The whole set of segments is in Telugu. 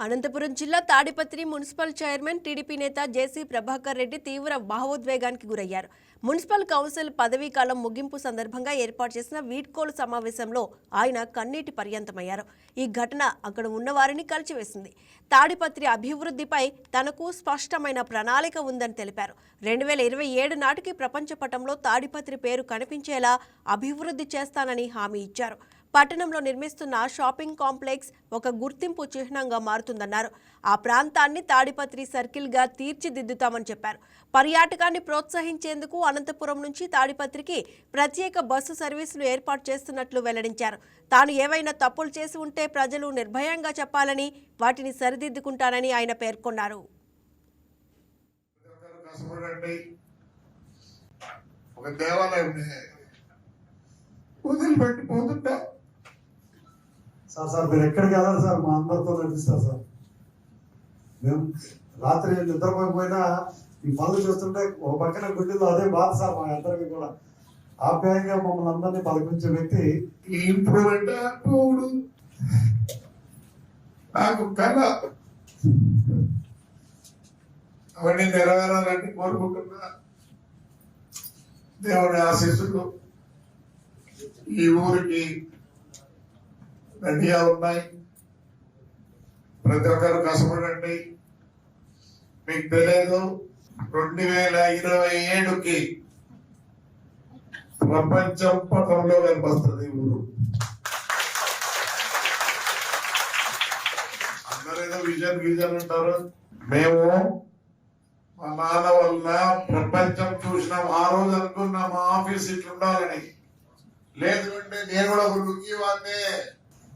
అనంతపురం జిల్లా తాడిపత్రి మున్సిపల్ చైర్మన్ టీడీపీ నేత జేసీ ప్రభాకర్ రెడ్డి తీవ్ర భావోద్వేగానికి గురయ్యారు. మున్సిపల్ కౌన్సిల్ పదవీ కాలం ముగింపు సందర్భంగా ఏర్పాటు చేసిన వీడ్కోలు సమావేశంలో ఆయన కన్నీటి పర్యంతమయ్యారు. ఈ ఘటన అక్కడ ఉన్నవారిని కలిచివేసింది. తాడిపత్రి అభివృద్ధిపై తనకు స్పష్టమైన ప్రణాళిక ఉందని తెలిపారు. 2027 నాటికి ప్రపంచ పటంలో తాడిపత్రి పేరు కనిపించేలా అభివృద్ధి చేస్తానని హామీ ఇచ్చారు. పట్టణంలో నిర్మిస్తున్న షాపింగ్ కాంప్లెక్స్ ఒక గుర్తింపు చిహ్నంగా మారుతుందన్నారు. ఆ ప్రాంతాన్ని తాడిపత్రి సర్కిల్గా తీర్చిదిద్దుతామని చెప్పారు. పర్యాటకాన్ని ప్రోత్సహించేందుకు అనంతపురం నుంచి తాడిపత్రికి ప్రత్యేక బస్సు సర్వీసులు ఏర్పాటు చేస్తున్నట్లు వెల్లడించారు. తాను ఏవైనా తప్పులు చేసి ఉంటే ప్రజలు నిర్భయంగా చెప్పాలని, వాటిని సరిదిద్దుకుంటానని ఆయన పేర్కొన్నారు. సార్ మీరు ఎక్కడికి వెళ్ళాలి సార్, మా అందరితో నడిపిస్తారు సార్. మేము రాత్రి నిద్రపోయిపోయినా ఈ పనులు చూస్తుంటే ఒక పక్కన గుడ్డిలో అదే బాధ సార్. మా అందరికి కూడా ఆప్యాయంగా మమ్మల్ని అందరినీ పలకరించే వ్యక్తి ఇంప్రూవ్మెంట్ నాకు కళ అవన్నీ నెరవేరాలని కోరుకుంటున్నా. దేవుని ఆశీస్సులు ఈ ఊరికి రెడీగా ఉన్నాయి. ప్రతి ఒక్కరు కష్టపడండి. మీకు తెలియదు, 2027కి ప్రపంచం పటంలో కనిపిస్తుంది ఊరు. అందరేదో విజన్ అంటారు. మేము మా నాన్న వల్ల ప్రపంచం చూసినాం. ఆ రోజు అనుకున్నాం మా ఆఫీస్ ఇట్లా ఉండాలని. లేదు అంటే నేను కూడా ఒక లుక్కి వాడినే.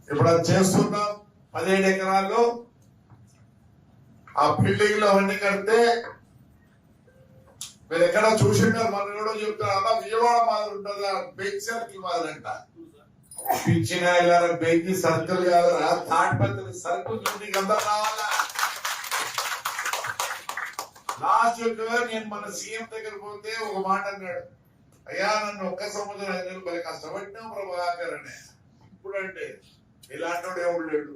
ఇప్పుడు అది చేస్తున్నాం. 17 ఎకరాల్లో ఆ బిల్డింగ్ లో అవన్నీ కడితే మీరు ఎక్కడ చూసింటారు. మన కూడా చెప్తారు అలా విజయవాడ మాదిరి ఉంటుంది, బెంచ్ సర్కిల్ మాదిరి అంట. పిచ్చిన బెంచ్ సర్కిల్ కాదురా, తాడిపత్రి సర్కిల్ చూడడానికి అందరూ రావాలా. లాస్ట్ నేను మన సీఎం దగ్గర పోతే ఒక మాట అన్నాడు, అయ్యా నన్ను ఒక్క సంవత్సరం 5 నెలలు బలి కష్టపడినా ప్రభాకర్ అనే. ఇప్పుడంటే ఇలాంటి ఎవడు లేడు.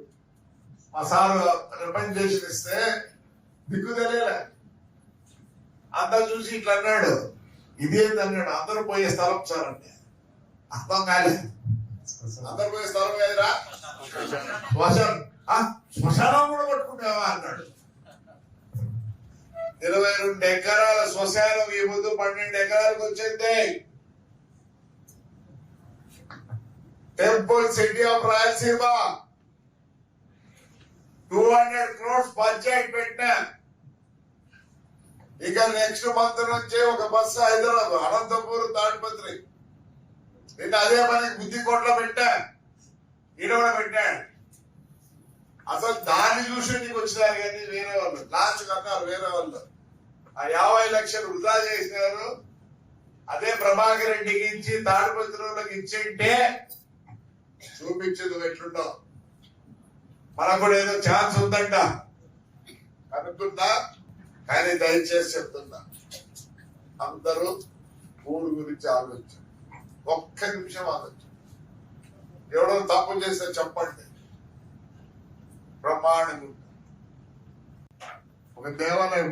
మా సారు రిప్రజెంటేషన్ ఇస్తే దిక్కు తెలియలే. అంతా చూసి ఇట్లా అన్నాడు, ఇదేంటి అన్నాడు. అందరూ పోయే స్థలం సార్ అంటే అర్థం కాలేదు. అందరు పోయే స్థలం కాదురా, శ్మశానం కూడా పట్టుకుంటావా అన్నాడు. 22 ఎకరాల శ్మశానం ఈ ముందు 12 ఎకరాలకు వచ్చింది. Temple city of Rayalaseema 200 crores budget పెట్టినా. ఇక నెక్స్ట్ మంత్ నుంచి ఒక బస్సు హైదరాబాద్ అనంతపూర్ తాడిపత్రి. నేను అదే మనకి బుద్ధికోట్లో పెట్టా, ఈడ కూడా పెట్టా. అసలు దాన్ని చూసి నీకు వచ్చినారు కానీ వేరే వాళ్ళు లాస్ట్ కన్నారు. వేరే వాళ్ళు ఆ 50 లక్షలు వృధా చేసినారు. అదే ప్రభాకర్ రెడ్డికి ఇచ్చి తాడిపత్రులకు ఇచ్చింటే చూపించదు ఎట్లుండో. మనకు కూడా ఏదో ఛాన్స్ ఉందంట అనుకుందా. కానీ దయచేసి చెప్తున్నా, అందరూ ఊరు గురించి ఆలోచించండి. ఒక్క నిమిషం ఆలోచించండి. ఎవడో తప్పు చేస్తే చెప్పండి. ప్రమాణం ఒక దేవాలయం